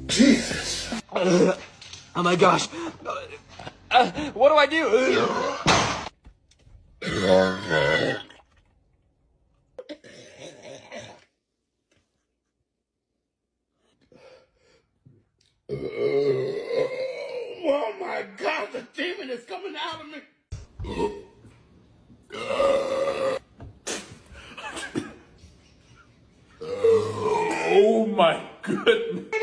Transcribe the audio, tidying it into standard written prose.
Jesus. Oh my gosh. What do I do? Oh my God, the demon is coming out of me. Oh my goodness.